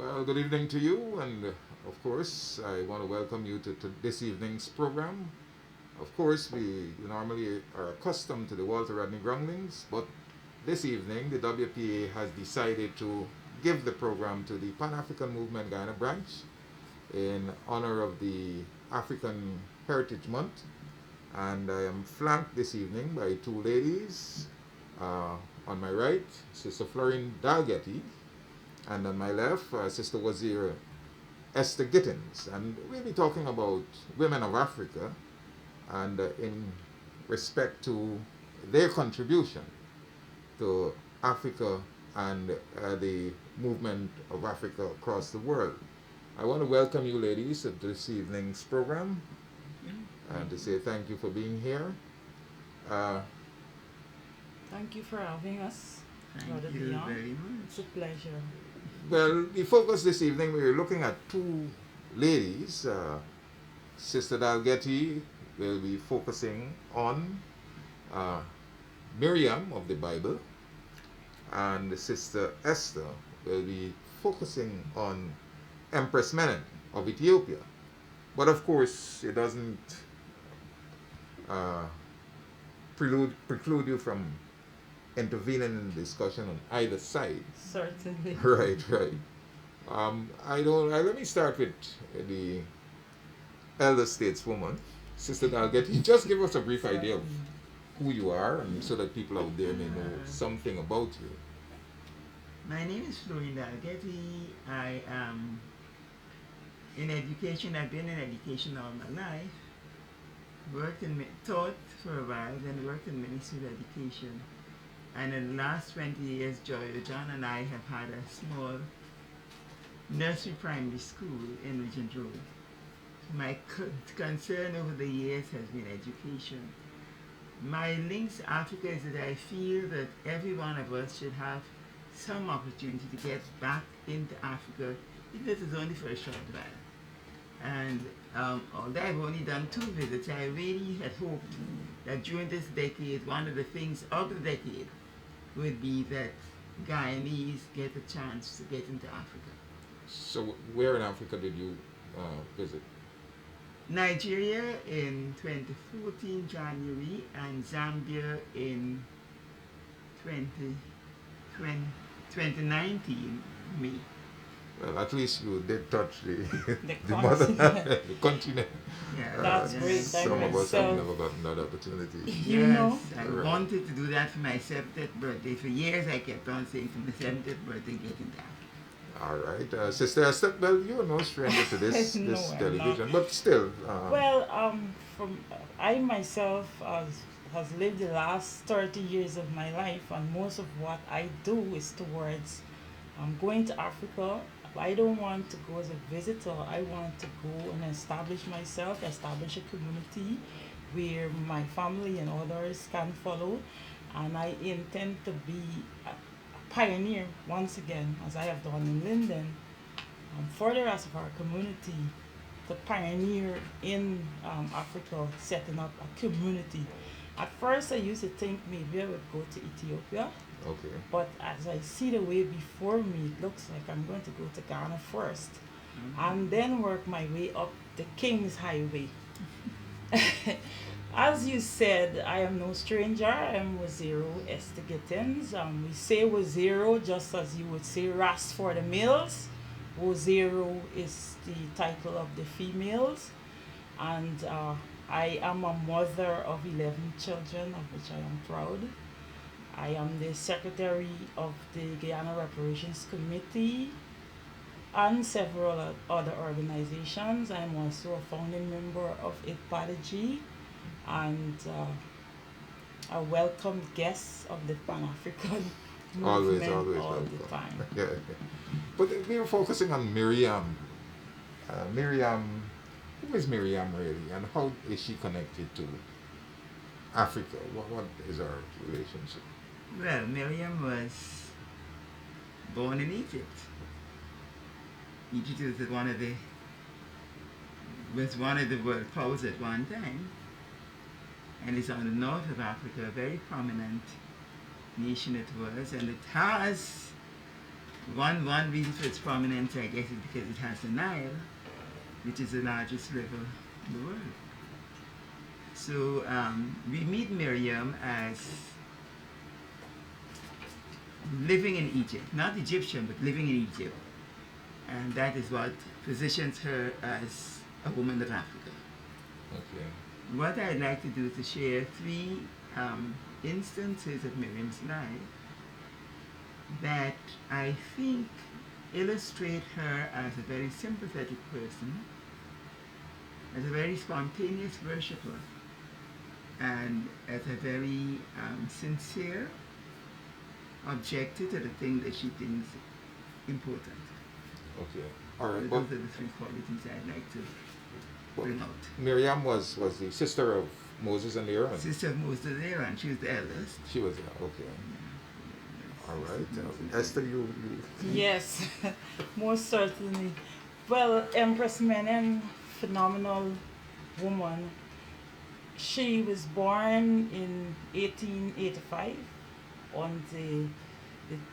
Well, good evening to you, and of course, I want to welcome you to this evening's program. Of course, we normally are accustomed to the Walter Rodney Groundings, but this evening the WPA has decided to give the program to the Pan African Movement Ghana branch in honor of the African Heritage Month. And I am flanked this evening by two ladies. Uh, on my right, Sister Florine Dalgetty, and on my left, Sister Wazir Esther Gittins. And we'll be talking about women of Africa and in respect to their contribution to Africa and the movement of Africa across the world. I want to welcome you ladies to this evening's program and to say thank you for being here. Uh, Thank you for having us, Thank Brother you Dion. very It's much. a pleasure. well, the focus this evening, we're looking at two ladies. Sister Dalgetty will be focusing on uh, Miriam of the Bible, and Sister Esther will be focusing on Empress Menen of Ethiopia. But of course, it doesn't uh, preclude you from intervening in the discussion on either side. Certainly. Right. Let me start with the elder stateswoman, Sister Dalgetty. Just give us a brief idea of Certainly. who you are, and so that people out there may know something about you. My name is Florinda Algetti. I am in education. I've been in education all my life. Taught for a while, then worked in Ministry of Education. And in the last 20 years, Joy John and I have had a small nursery primary school in Regent Road. My concern over the years has been education. My links to Africa is that I feel that every one of us should have some opportunity to get back into Africa, even if it's only for a short while. And although I've only done 2 visits, I really had hoped that during this decade, one of the things of the decade would be that Guyanese get a chance to get into Africa. So, where in Africa did you visit? Nigeria in 2014 January and Zambia in 20, 2019 May. Well, at least you did touch the The the mother, continent. the continent. Yeah, That's yes. great. Some of us So- have never gotten that opportunity. You know, I Right. wanted to do that for my 70th birthday. For years I kept on saying for my 70th birthday getting that. All right, Sister Esther. Well, you're no stranger to this No, this I'm television, but still. well, from I myself has lived the last 30 years of my life, and most of what I do is towards going to Africa. I don't want to go as a visitor. I want to go and establish myself, establish a community where my family and others can follow. And I intend to be a pioneer once again, as I have done in Linden, for the rest of our community to pioneer in Africa, setting up a community. At first, I used to think maybe I would go to Ethiopia, Okay. but as I see the way before me, it looks like I'm going to go to Ghana first and then work my way up the King's Highway. As you said, I am no stranger. I am Waziro Esther Gittins. We say Waziro just as you would say Ras for the males. Waziro is the title of the females. And I am a mother of 11 children, of which I am proud. I am the secretary of the Guyana Reparations Committee and several other organizations. I'm also a founding member of IPADG and a welcomed guest of the Pan-African Always, movement always all welcome. the time. Yeah. But we were focusing on Miriam. Miriam, who is Miriam really, and how is she connected to Africa? What is our relationship? Well, Miriam was born in Egypt. Egypt was one of the world powers at one time, and it's on the north of Africa, a very prominent nation it was, and it has One reason for its prominence, I guess, is because it has the Nile, which is the largest river in the world. So we meet Miriam as living in Egypt, not Egyptian, but living in Egypt. And that is what positions her as a woman of Africa. Okay. What I'd like to do is to share three instances of Miriam's life that I think illustrate her as a very sympathetic person, as a very spontaneous worshipper, and as a very sincere objector to the thing that she thinks important. Okay. All right. So But those are the three qualities I'd like to bring out. Miriam was the sister of Moses and Aaron. Sister of Moses and Aaron, she was the eldest. She was okay. All right. Esther, you. Yes, most certainly. Well, Empress Menen, phenomenal woman. She was born in 1885 on the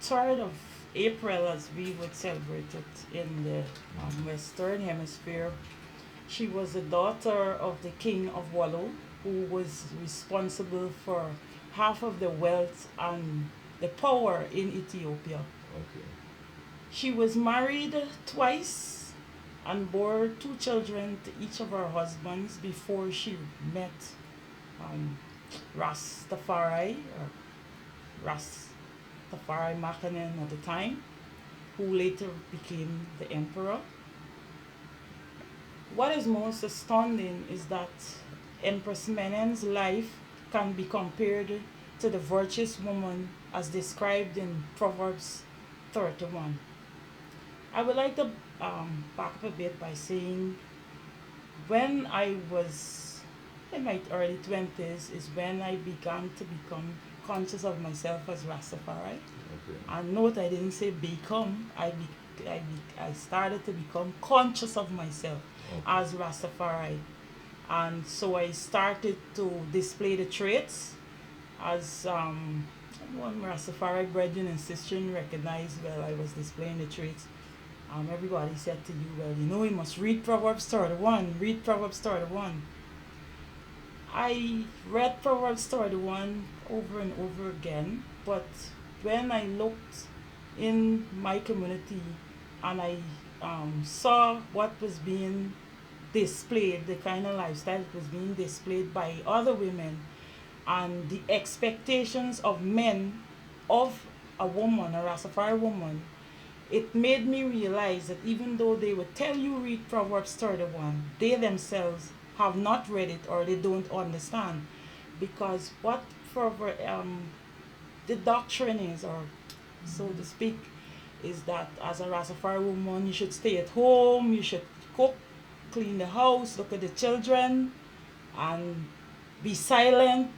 3rd of April, as we would celebrate it in the Western Hemisphere. She was the daughter of the King of Wallo, who was responsible for half of the wealth and the power in Ethiopia. Okay. She was married twice and bore 2 children to each of her husbands before she met Rastafari, or Rastafari Makanen at the time, who later became the emperor. What is most astounding is that Empress Menen's life can be compared to the virtuous woman as described in Proverbs 31. I would like to back up a bit by saying when I was in my early 20s is when I began to become conscious of myself as Rastafari. Okay. And note I didn't say become, I started to become conscious of myself as Rastafari. And so I started to display the traits as one Rastafari brethren and sister recognized well I was displaying the traits. Everybody said to you, well, you know, you must read Proverbs 31, read Proverbs 31. I read Proverbs 31 over and over again, but when I looked in my community and I saw what was being displayed, the kind of lifestyle that was being displayed by other women, and the expectations of men of a woman, a Rastafari woman, it made me realize that even though they would tell you read Proverbs 31, they themselves have not read it or they don't understand. Because what the doctrine is, or so to speak, is that as a Rastafari woman, you should stay at home, you should cook, clean the house, look at the children, and be silent,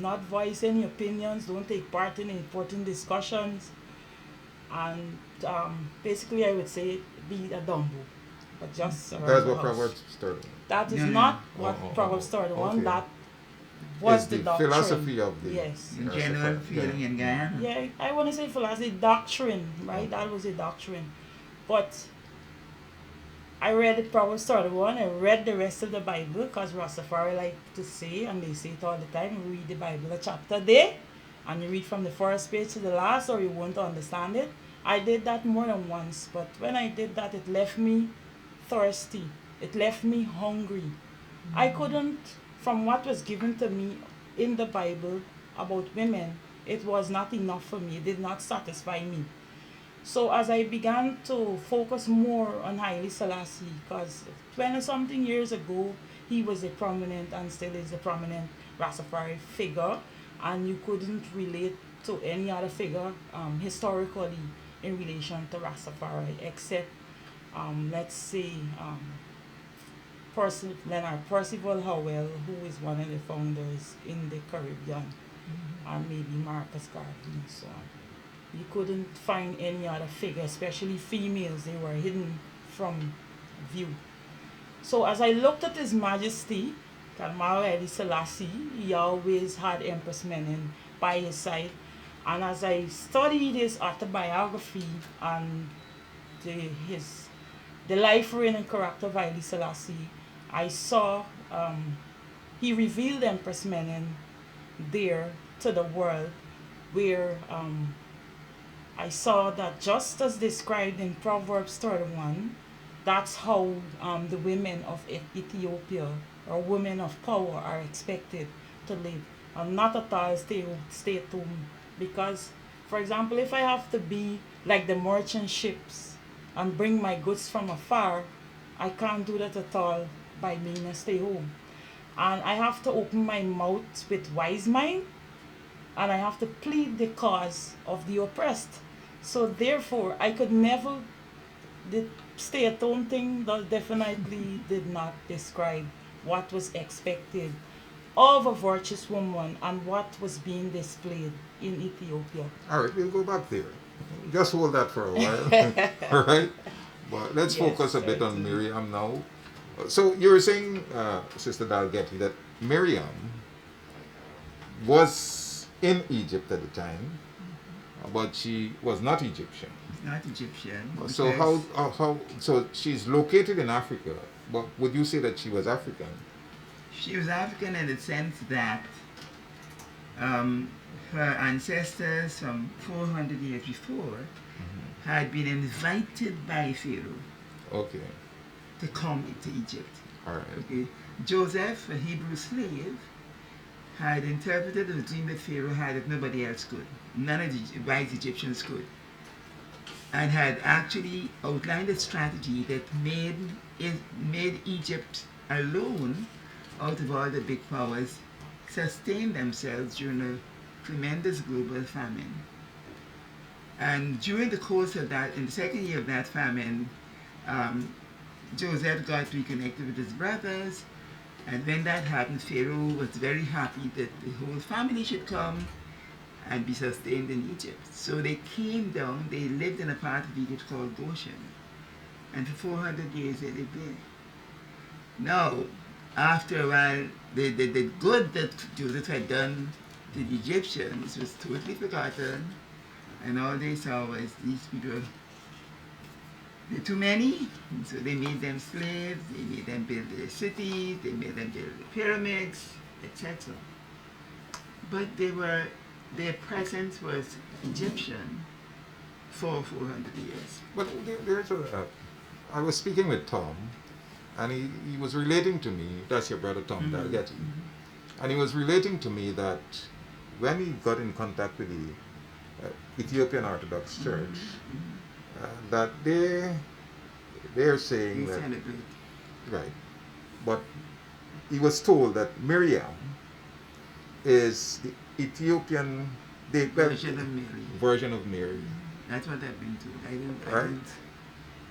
not voice any opinions, don't take part in important discussions, and basically I would say be a dumbo, but just around That's the what house. Proverbs started. That is Yeah, not yeah. what Oh, Proverbs started on. okay. That was It's the the doctrine. philosophy of the Yes. In general Rastafari. feeling in Guyana. Yeah, I want to say philosophy, doctrine, right? Okay. That was a doctrine. But I read it Proverbs 31. I read the rest of the Bible because Rastafari like to say, and they say it all the time, you read the Bible a chapter a day, and you read from the first page to the last, or you won't understand it. I did that more than once, but when I did that, it left me thirsty. It left me hungry. I couldn't, from what was given to me in the Bible about women, it was not enough for me. It did not satisfy me. So as I began to focus more on Haile Selassie, because 20-something years ago, he was a prominent and still is a prominent Rastafari figure, and you couldn't relate to any other figure historically in relation to Rastafari, except, let's say, Leonard Percival Howell, who is one of the founders in the Caribbean, and maybe Marcus Garvey and so on. You couldn't find any other figure, especially females. They were hidden from view. So as I looked at His Majesty, Kalmar Haile Selassie, he always had Empress Menen by his side. And as I studied his autobiography and the, his, the life, reign, and character of Haile Selassie, I saw he revealed Empress Menen there to the world, where I saw that just as described in Proverbs 31, that's how the women of Ethiopia, or women of power, are expected to live, and not at all stay at home. Because, for example, if I have to be like the merchant ships and bring my goods from afar, I can't do that at all by being a stay home. And I have to open my mouth with wise mind, and I have to plead the cause of the oppressed. So therefore, I could never, the stay at home thing that definitely did not describe what was expected of a virtuous woman and what was being displayed in Ethiopia. All right, we'll go back there. Just hold that for a while. All right? But let's Yes, focus a bit on certainly. Miriam now. So you were saying, Sister Dalgetty, that Miriam was in Egypt at the time, but she was not Egyptian. Not Egyptian. So because how so she's located in Africa, but would you say that she was African? she was African in the sense that her ancestors from 400 years before had been invited by Pharaoh Okay, to come into Egypt. all right. Okay. Joseph, a Hebrew slave, had interpreted the dream that Pharaoh had that nobody else could. None of the wise Egyptians could. And had actually outlined a strategy that made Egypt alone, out of all the big powers, sustain themselves during a tremendous global famine. And during the course of that, in the second year of that famine, Joseph got reconnected with his brothers, and when that happened, Pharaoh was very happy that the whole family should come and be sustained in Egypt. So they came down, they lived in a part of Egypt called Goshen, and for 400 years they lived there. Now, after a while, the good that Joseph had done to the Egyptians was totally forgotten, and all they saw was these people, they're too many, and so they made them slaves, they made them build their cities, they made them build the pyramids, etc. But their presence was Egyptian for 400 years. But there's I was speaking with Tom, and he was relating to me, that's your brother Tom Dalgetty, and he was relating to me that when he got in contact with the Ethiopian Orthodox Church, that they're saying They that, celebrate. right, but he was told that Miriam is the Ethiopian Version of Mary. version of Mary. That's what I've been told. Right.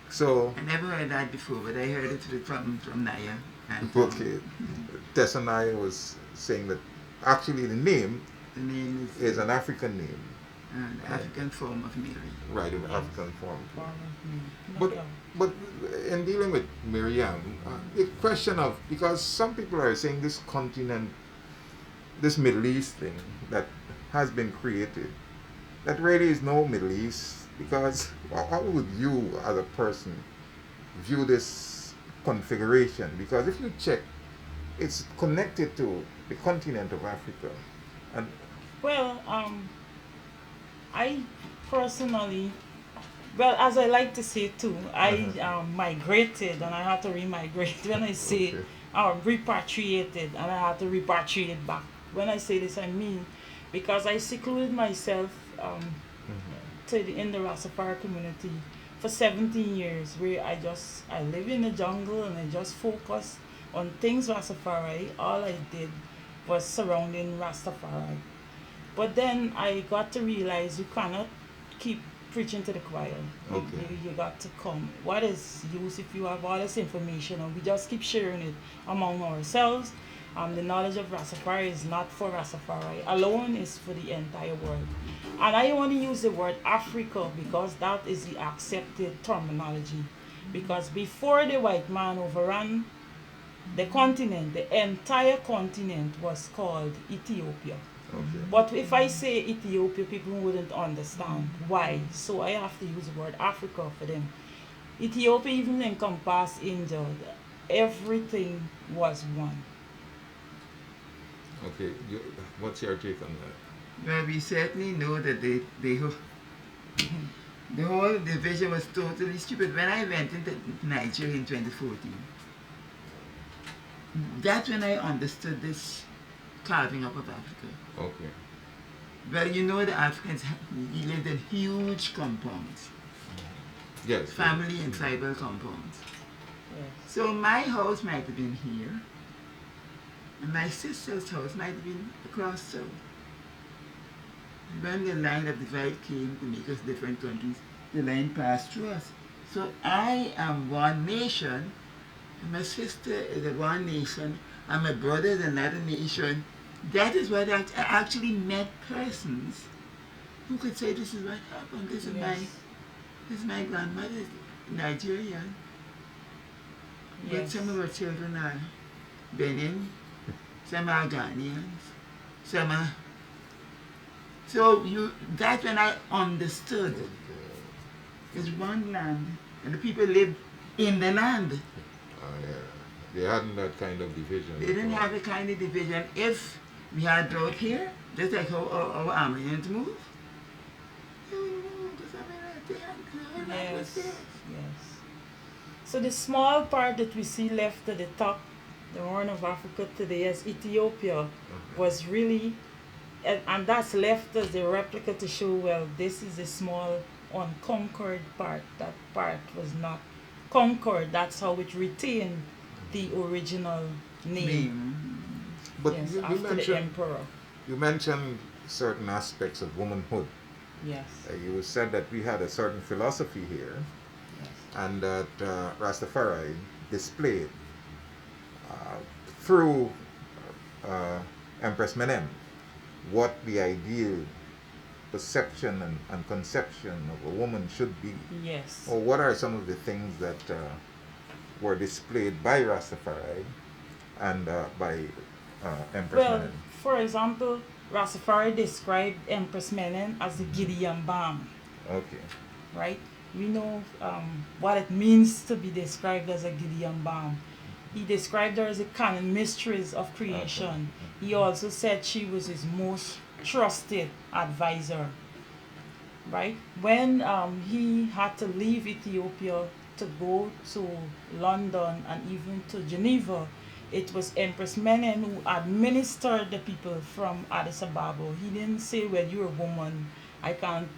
So, I never heard that before, but I heard it from Naya. And okay, Tessa Naya was saying that actually the name the name is an African name, the African form of Mary. right, in African form. No But doubt. but in dealing with Miriam, the question of, because some people are saying this continent, this Middle East thing that has been created, that really is no Middle East, because how would you as a person view this configuration? Because if you check, it's connected to the continent of Africa, and Well, I personally, well, as I like to say too, I migrated and I had to remigrate. When I say Okay. repatriated, and I had to repatriate back. When I say this, I mean because I secluded myself in the Rastafari community for 17 years, where I live in the jungle and I just focus on things Rastafari. All I did was surrounding Rastafari. But then I got to realize you cannot keep preaching to the choir. Okay. You got to come. What is use if you have all this information and we just keep sharing it among ourselves? The knowledge of Rastafari is not for Rastafari alone, is for the entire world. And I only use the word Africa because that is the accepted terminology. Because before the white man overran The continent, the entire continent was called Ethiopia. Okay. But if I say Ethiopia, people wouldn't understand why. So I have to use the word Africa for them. Ethiopia even encompassed India. Everything was one. Okay. What's your take on that? Well, we certainly know that the whole division was totally stupid. When I went into Nigeria in 2014, that's when I understood this carving up of Africa. Okay. Well, you know the Africans lived in huge compounds, Yes. family and tribal compounds. Yes. So my house might have been here, and my sister's house might have been across south. When the line of divide came to make us different countries, the line passed through us. So I am one nation, and my sister is a one nation, and my brother is another nation. That is what I actually met persons who could say, this is what happened. This is my grandmother is Nigerian, but Yes. some of our children are Benin, some are Ghanaians, some are. So that's when I understood. It's one land, and the people lived in the land. Yeah. They hadn't that kind of division. They didn't before. have a kind of division. If we had drought here, just like how our Armenians move, they would move to somewhere else. They had the land was Yes. theirs. Yes. So the small part that we see left at the top, the Horn of Africa today as Ethiopia, was really, and that's left as the replica to show, well, this is a small unconquered part. That part was not conquered. That's how it retained the original name. Name. But Yes, you after the mentioned emperor. you mentioned certain aspects of womanhood. Yes. You said that we had a certain philosophy here, Yes. and that Rastafari displayed through Empress Menem what the ideal perception and conception of a woman should be. Yes. Or what are some of the things that were displayed by Rastafari and by Empress Well, Menem? for example, Rastafari described Empress Menen as the Gideon Balm, Okay. right? We know what it means to be described as a Gideon Balm. He described her as a canon mistress of creation. He also said she was his most trusted advisor, right? When he had to leave Ethiopia to go to London and even to Geneva, it was Empress Menen who administered the people from Addis Ababa. He didn't say, well, you're a woman, I can't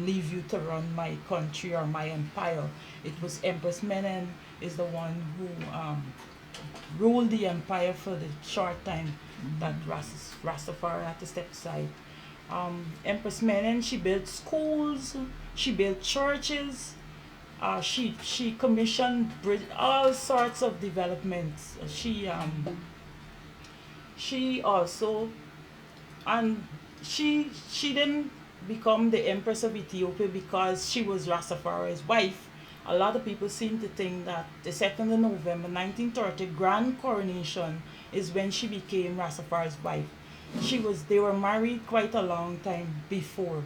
leave you to run my country or my empire. It was Empress Menen is the one who ruled the empire for the short time that Rastafari had to step aside. Empress Menen, she built schools, she built churches, she commissioned all sorts of developments. She also, and she didn't become the Empress of Ethiopia because she was Rastafari's wife. A lot of people seem to think that the 2nd of November 1930 grand coronation is when she became Rastafari's wife. They were married quite a long time before.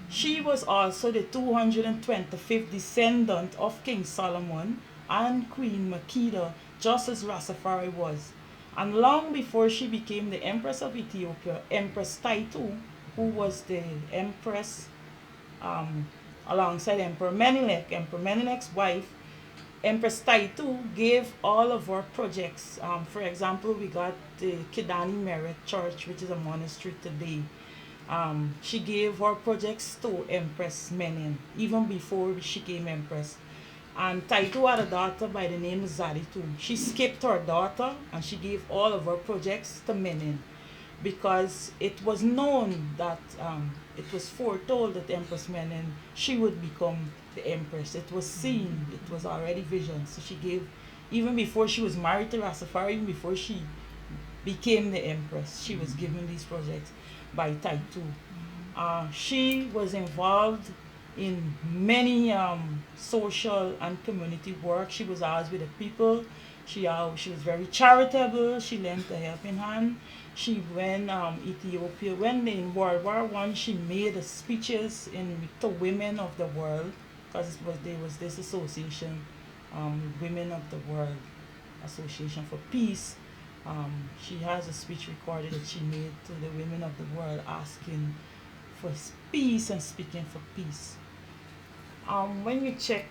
She was also the 225th descendant of King Solomon and Queen Makeda, just as Rastafari was. And long before she became the Empress of Ethiopia, Empress Taitu, who was the Empress alongside Emperor Menelek's wife, Empress Taitu gave all of our projects. For example, we got the Kidani Merit Church, which is a monastery today. She gave her projects to Empress Menen, even before she became Empress. And Taitu had a daughter by the name of Zaditu. She skipped her daughter and she gave all of her projects to Menen because it was known that it was foretold that Empress Menen, she would become the Empress. It was seen, it was already visioned. So she gave, even before she was married to Rastafari, even before she became the Empress, she was given these projects by Taitu. She was involved in many social and community work. She was always with the people. She was very charitable. She lent a helping hand. She when Ethiopia when in World War I, she made speeches in to women of the world, because there was this association, Women of the World Association for Peace. She has a speech recorded that she made to the women of the world, asking for peace and speaking for peace. When you check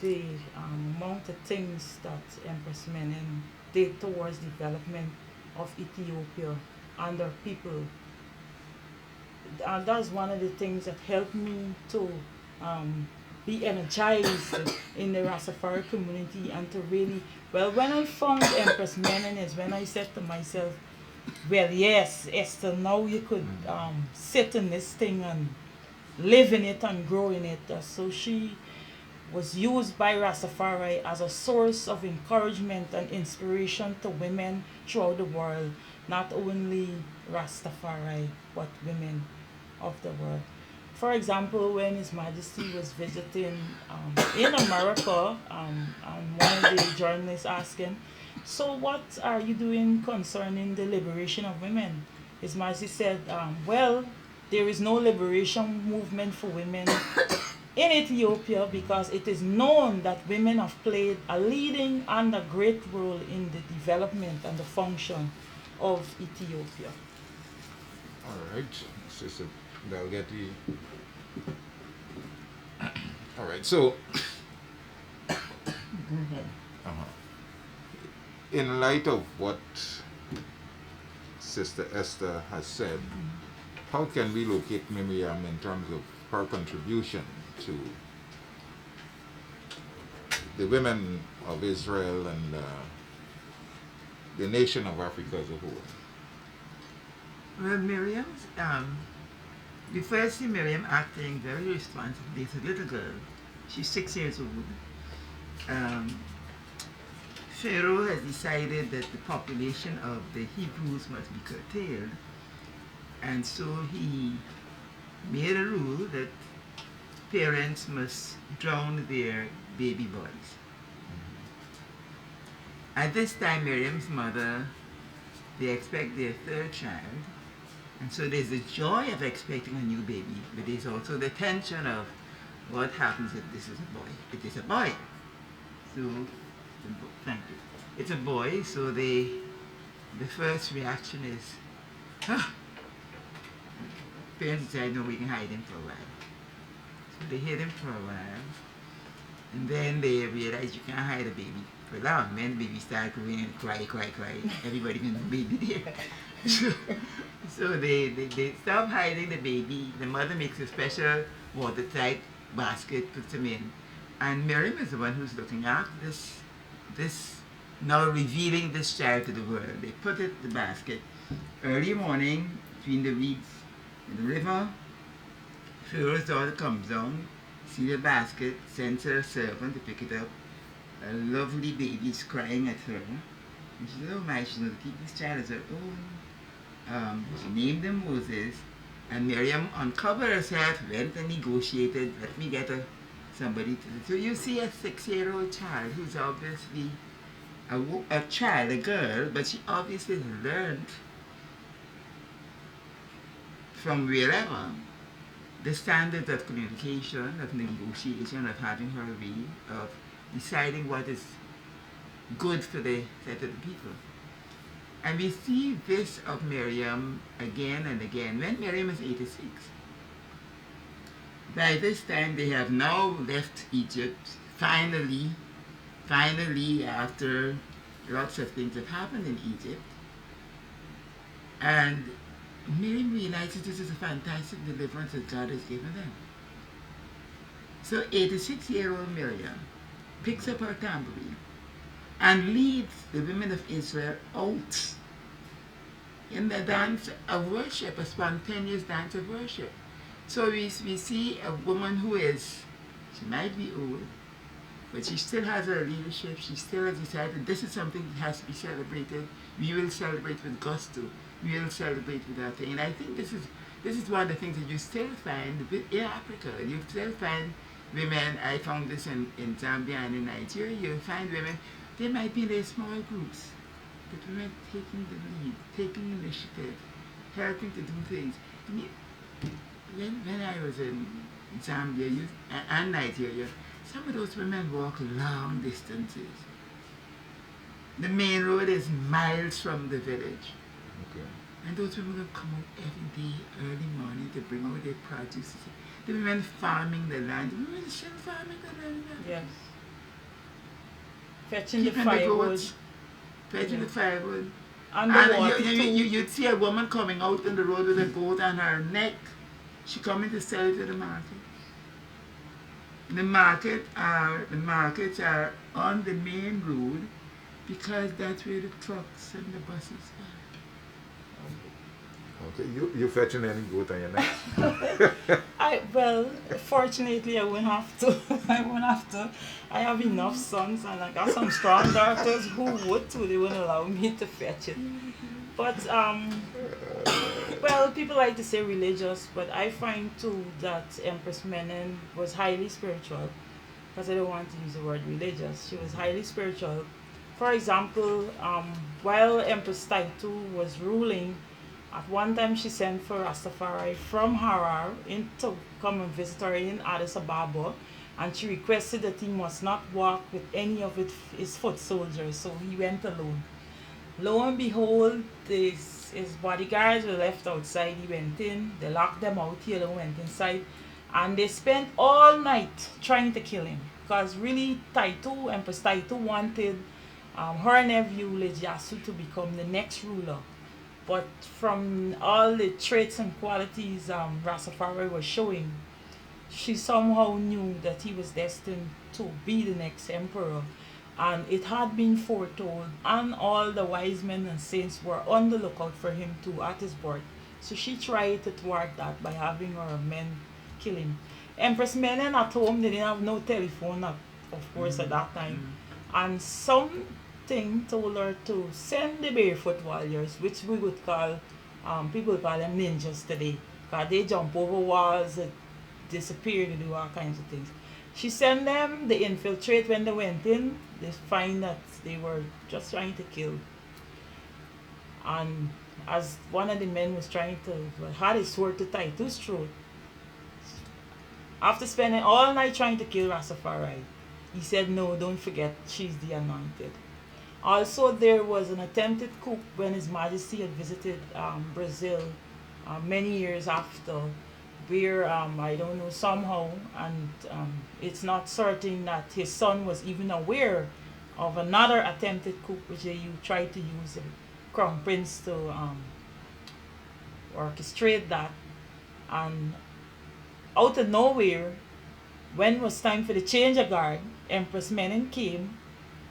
the amount of things that Empress Menen did towards development of Ethiopia and their people, that's one of the things that helped me to be energized in the Rastafari community, and to really, well, when I found Empress Menen is when I said to myself, well, yes, Esther, now you could sit in this thing and live in it and grow in it. So she was used by Rastafari as a source of encouragement and inspiration to women throughout the world, not only Rastafari, but women of the world. For example, when His Majesty was visiting in America, and one of the journalists asked him, so what are you doing concerning the liberation of women? His Majesty said, well, there is no liberation movement for women in Ethiopia, because it is known that women have played a leading and a great role in the development and the function of Ethiopia. All right, Sister Dalgety. All right, so Go ahead. uh in light of what Sister Esther has said, how can we locate Miriam in terms of her contribution to the women of Israel and the nation of Africa as a whole? Well, Miriam's, we first see Miriam acting very responsibly as a little girl. She's 6 years old. Pharaoh has decided that the population of the Hebrews must be curtailed, and so he made a rule that parents must drown their baby boys. At this time, Miriam's mother, they expect their third child, and so there's the joy of expecting a new baby, but there's also the tension of what happens if this is a boy. It is a boy. So, thank you. It's a boy, so the first reaction is, ah. Parents decide, no, we can hide him for a while. So they hid him for a while, and then they realize you can't hide a baby for long. Then the baby starts growing and cry. Everybody can know the baby there. So they stop hiding the baby. The mother makes a special watertight basket, puts him in. And Miriam is the one who's looking after this now revealing this child to the world. They put it in the basket early morning between the weeds in the river. Pharaoh's daughter comes down, see the basket, sends her servant to pick it up. A lovely baby's crying at her. And she said, oh my, she's going to keep this child as her own. She named him Moses, and Miriam uncovered herself, went and negotiated, let me get somebody to do. So you see a 6-year-old child who's obviously a child, a girl, but she obviously learned from wherever the standards of communication, of negotiation, of having her read, of deciding what is good for the set of the people. And we see this of Miriam again and again. When Miriam is 86, by this time they have now left Egypt, finally, after lots of things have happened in Egypt. And Miriam realizes this is a fantastic deliverance that God has given them. So 86-year-old Miriam picks up her tambourine and leads the women of Israel out in the dance of worship, a spontaneous dance of worship. So we see a woman who is, she might be old, but she still has her leadership. She still has decided this is something that has to be celebrated. We will celebrate with gusto. We will celebrate with our thing. And I think this is one of the things that you still find in Africa. You still find women, I found this in Zambia and in Nigeria, you find women They might be in their small groups, but women taking the lead, taking initiative, helping to do things. Me- when I was in Zambia and Nigeria, some of those women walk long distances. The main road is miles from the village. Okay. And those women will come out every day, early morning, to bring out their produce. The women farming the land. The women still farming the land. Yes. Fetching the Keeping the firewood goats, fetching the firewood. and the And water too. you'd see a woman coming out on the road with a goat on her neck. She coming to sell it to the market. The markets are on the main road because that's where the trucks and the buses are. Okay. You fetching any goat on your neck? Fortunately I won't have to. I won't have to. I have enough sons and I got some strong daughters who would too. They wouldn't allow me to fetch it. But well, people like to say religious, but I find too that Empress Menen was highly spiritual. Because I don't want to use the word religious. She was highly spiritual. For example, while Empress Taitu was ruling, at one time she sent for Rastafari from Harar to come and visit her in Addis Ababa, and she requested that he must not walk with any of his foot soldiers, so he went alone. Lo and behold, his bodyguards were left outside. He went in, they locked them out, he alone went inside, and they spent all night trying to kill him. Because really, Empress Taitu wanted her nephew Lejasu to become the next ruler. But from all the traits and qualities Rastafari was showing, she somehow knew that he was destined to be the next emperor. And it had been foretold, and all the wise men and saints were on the lookout for him too at his birth. So she tried to thwart that by having her men kill him. Empress Menen at home, they didn't have no telephone, of course, at that time. And something told her to send the barefoot warriors, which we would call, people call them ninjas today. Because they jump over walls, disappear, they do all kinds of things. She sent them, they infiltrate. When they went in, they find that they were just trying to kill. And as one of the men was trying to, had his sword to Taitu's throat, after spending all night trying to kill Rastafari, he said, no, don't forget, she's the anointed. Also, there was an attempted coup when His Majesty had visited Brazil many years after, where I don't know, somehow, and it's not certain that his son was even aware of another attempted coup which they tried to use the Crown Prince to orchestrate that. And out of nowhere, when it was time for the change of guard, Empress Menen came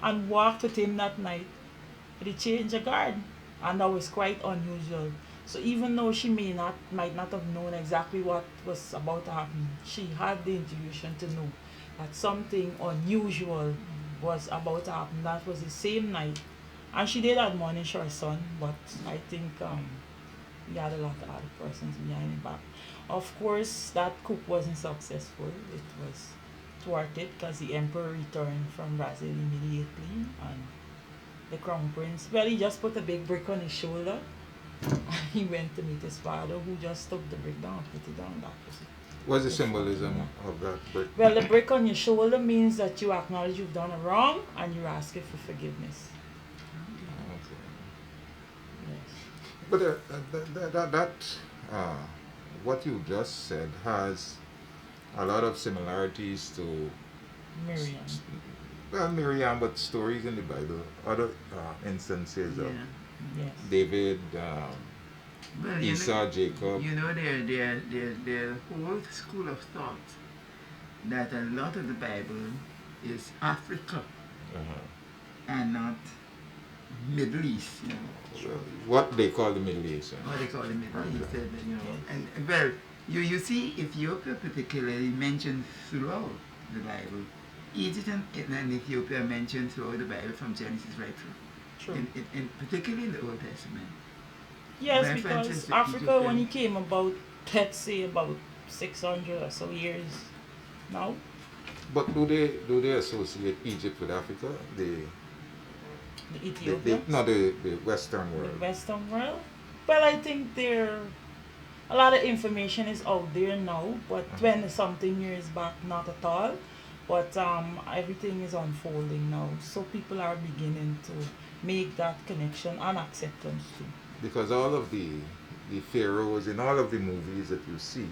and walked with him that night for the change of guard, and that was quite unusual. So even though she might not have known exactly what was about to happen, she had the intuition to know that something unusual was about to happen. That was the same night. And she did admonish her son, but I think we had a lot of other persons behind the back. Of course, that coup wasn't successful. It was thwarted because the emperor returned from Brazil immediately, and the crown prince, well, he just put a big brick on his shoulder. He went to meet his father, who just took the brick down, put it down. That was it. What's the symbolism of that brick? Well, the brick on your shoulder means that you acknowledge you've done a wrong and you're asking for forgiveness. Okay. Yes. But what you just said has a lot of similarities to Miriam. well, Miriam, but stories in the Bible, other instances of Yes. David, Well, Esau, Jacob. there's a whole school of thought that a lot of the Bible is Africa Uh-huh. and not Middle East, you know. Well, what they call the Middle East. What they call the Middle Okay. East, you know. And well, you see Ethiopia particularly mentioned throughout the Bible. Egypt and Ethiopia mentioned throughout the Bible from Genesis right through. True. Particularly in the Old Testament. Yes, References because to Africa, Egypt when and- it came about, let's say about 600 or so years now. But do they associate Egypt with Africa? The The Ethiopians, no, the Western the world. Western world. Well, I think there a lot of information is out there now, but Uh-huh. 20 something years back, not at all. But everything is unfolding now, so people are beginning to make that connection and acceptance too. Because all of the pharaohs in all of the movies that you see,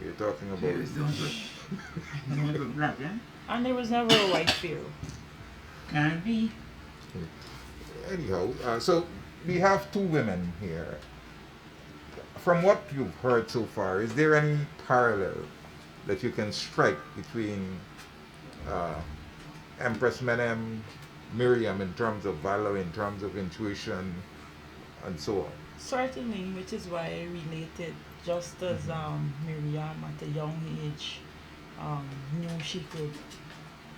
you're talking about. Here's don't look black, eh? And there was never a white pharaoh. Can be. Anyhow, so we have two women here. From what you've heard so far, is there any parallel that you can strike between uh, Empress Menem, Miriam in terms of valor, in terms of intuition, and so on? Certainly, which is why I related, just as Miriam at a young age um, knew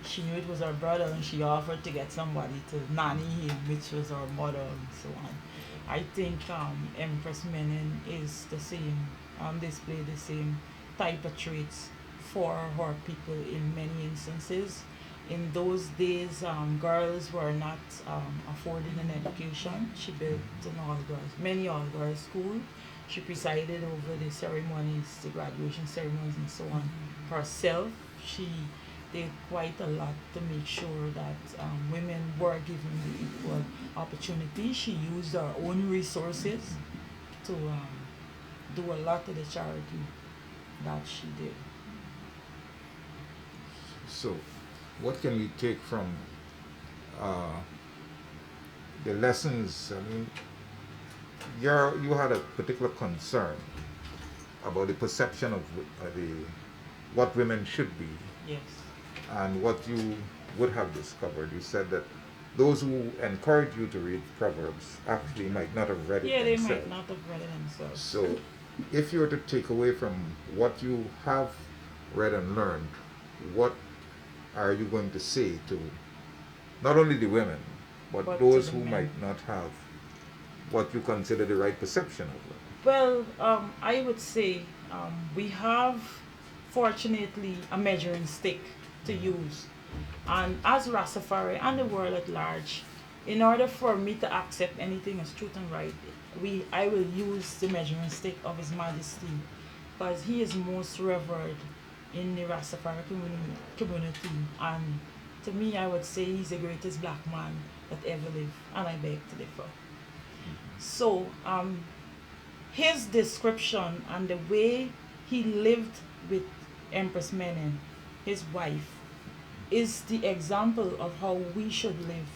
she knew it was her brother and she offered to get somebody to nanny him, which was her mother and so on. I think Empress Menen is the same, display the same type of traits for her people in many instances. In those days, girls were not afforded an education. She built many all girls school. She presided over the ceremonies, the graduation ceremonies, and so on herself. She did quite a lot to make sure that women were given the equal opportunity. She used her own resources to do a lot of the charity that she did. So, what can we take from uh, the lessons? I mean, you had a particular concern about the perception of the what women should be Yes. and what you would have discovered. You said that those who encourage you to read Proverbs actually might not have read it Yeah, they themselves. might not have read it themselves. So, if you were to take away from what you have read and learned, what are you going to say to not only the women, but But to those the who men. might not have what you consider the right perception of them? Well, I would say we have, fortunately, a measuring stick to use. And as Rastafari and the world at large, in order for me to accept anything as truth and right, I will use the measuring stick of His Majesty because he is most revered in the Rastafari community. And to me, I would say he's the greatest black man that ever lived, and I beg to differ. So, his description and the way he lived with Empress Menen, his wife, is the example of how we should live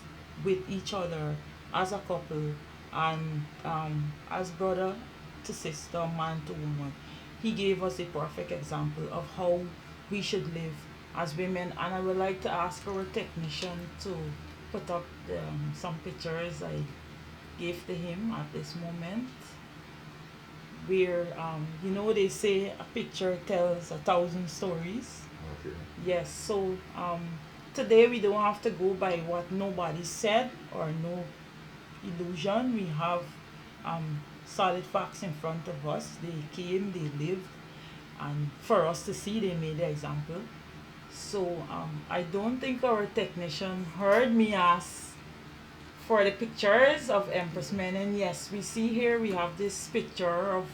with each other as a couple and as brother to sister, man to woman. He gave us a perfect example of how we should live as women. And I would like to ask our technician to put up some pictures I gave to him at this moment. Where, they say a picture tells 1,000 stories. Okay. Yes, so today we don't have to go by what nobody said or no illusion. We have solid facts in front of us. They came, they lived, and for us to see, they made the example. So I don't think our technician heard me ask for the pictures of Empress Menen. Yes, we see here we have this picture of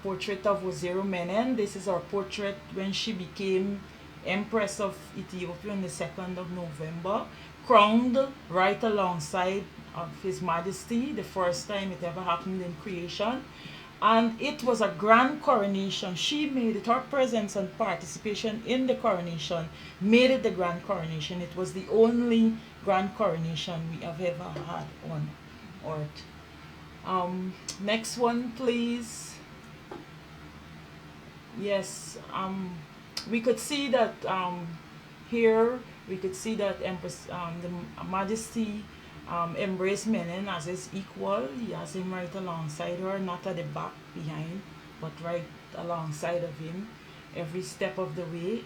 portrait of Waziri Menen. This is our portrait when she became Empress of Ethiopia on the 2nd of November, crowned right alongside of His Majesty, the first time it ever happened in creation. And it was a grand coronation. She made it, her presence and participation in the coronation made it the grand coronation. It was the only grand coronation we have ever had on earth. Next one, please. Yes, we could see that here we could see that Empress, the Majesty embraced Menen as his equal. He has him right alongside her, not at the back behind, but right alongside of him every step of the way.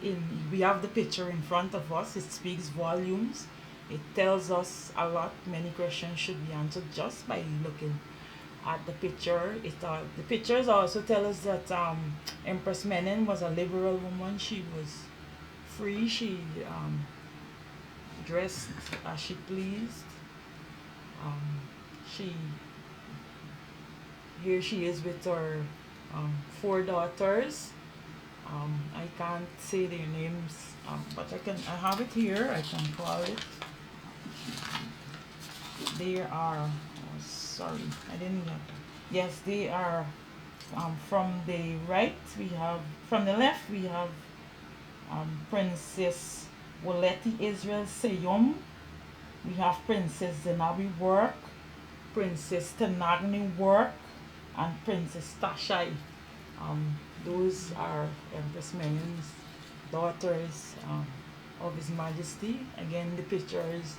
We have the picture in front of us. It speaks volumes. It tells us a lot. Many questions should be answered just by looking at the picture. The pictures also tell us that Empress Menen was a liberal woman. She was free. She dressed as she pleased. Um, she Here she is with her four daughters. I can't say their names, but I have it here. I can call it. They are. Oh, sorry, I didn't. Yes, they are. From the right, we have. From the left, we have Princess Woleti Israel Seyum. We have Princess Zenabi Work, Princess Tenagni Work, and Princess Tashai. Those are Empress Menion's daughters of His Majesty. Again, the pictures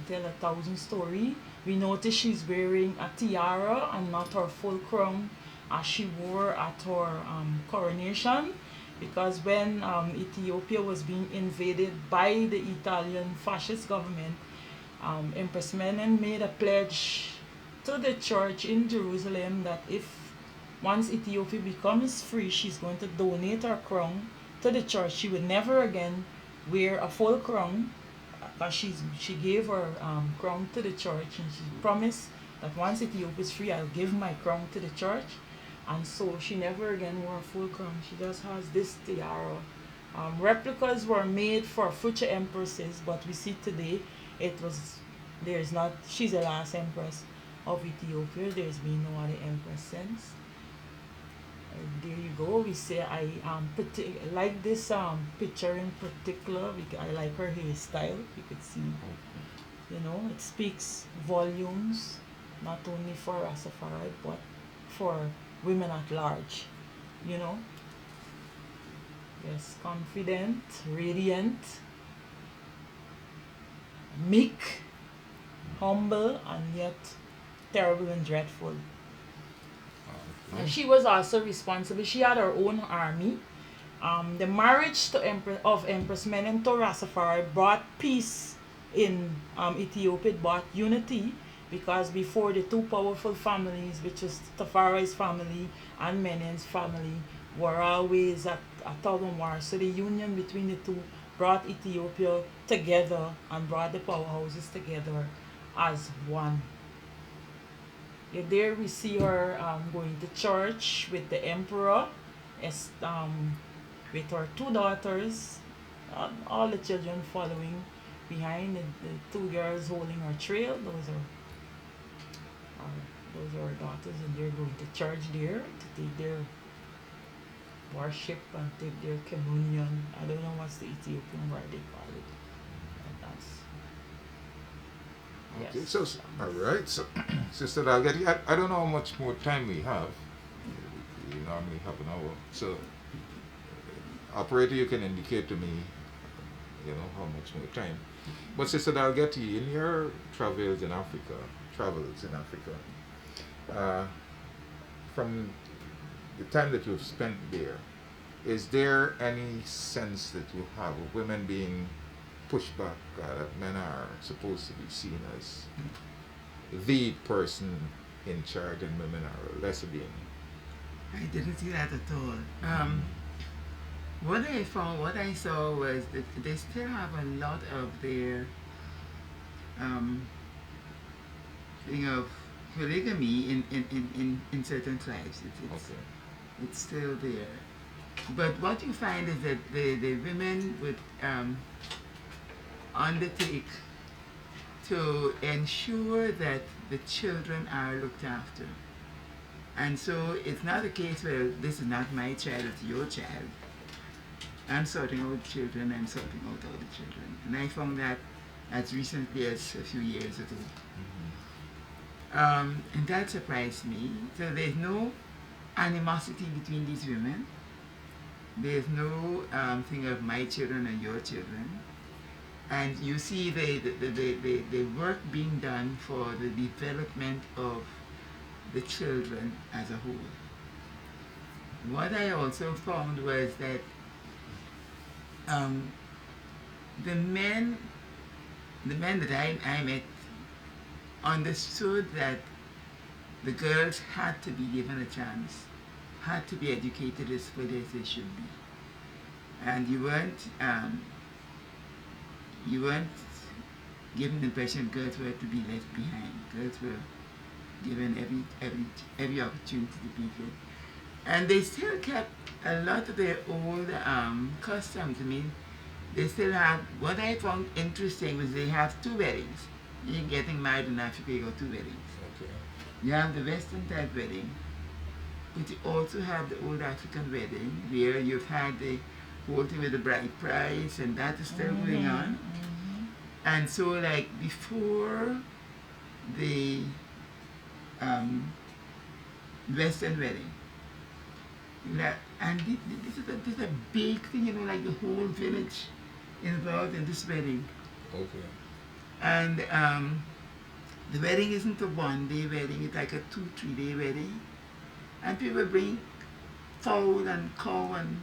tell a thousand story. We notice she's wearing a tiara and not her full crown as she wore at her coronation, because when Ethiopia was being invaded by the Italian fascist government, Empress Menen made a pledge to the church in Jerusalem that if once Ethiopia becomes free, she's going to donate her crown to the church. She would never again wear a full crown, because she gave her crown to the church, and she promised that once Ethiopia is free, I'll give my crown to the church. And so she never again wore a full crown. She just has this tiara. Replicas were made for future empresses, but we see today it was there's not. She's the last empress of Ethiopia. There's been no other empress since. There you go. We say I like this picture in particular. I like her hairstyle. You could see, it speaks volumes, not only for Rastafari but for women at large. You know. Yes, confident, radiant, meek, humble, and yet terrible and dreadful. And she was also responsible. She had her own army. The marriage of Empress Menen to Rastafari brought peace in Ethiopia. It brought unity, because before, the two powerful families, which is Tafari's family and Menen's family, were always at tug of war. So the union between the two brought Ethiopia together and brought the powerhouses together as one. There we see her going to church with the emperor, with her two daughters, all the children following behind, the two girls holding her trail. Those are her daughters, and they're going to church there to take their worship and take their communion. I don't know what's the Ethiopian word they call it. That's Okay, yes. so all right, so Sister Dalgety, I don't know how much more time we have. We normally have an hour, so operator, you can indicate to me, how much more time. But Sister Dalgety, in your travels in Africa, from the time that you've spent there, is there any sense that you have of women being pushed back, that men are supposed to be seen as the person in charge and women are lesser being? I didn't see that at all. What I saw was that they still have a lot of their thing of polygamy in certain tribes. It's still there. But what you find is that the women would undertake to ensure that the children are looked after. And so it's not a case where this is not my child, it's your child. I'm sorting out children, I'm sorting out other children. And I found that as recently as a few years ago. And that surprised me. So there's no animosity between these women. There's no thing of my children and your children. And you see the work being done for the development of the children as a whole. What I also found was that the men that I met understood that the girls had to be given a chance, had to be educated as fully as they should be. And you weren't given the impression girls were to be left behind. Girls were given every opportunity to be good. And they still kept a lot of their old customs. I mean, they still have, what I found interesting was they have two weddings. You're getting married in Africa, you got two weddings. Okay. You have the Western type wedding, but you also have the old African wedding where you've had the whole thing with the bride price, and that is still going on. And so, like before the Western wedding, and this is a big thing, you know, like the whole village involved in this wedding. Okay. And the wedding isn't a one-day wedding, it's like a 2-3 day wedding. And people bring fowl and cow and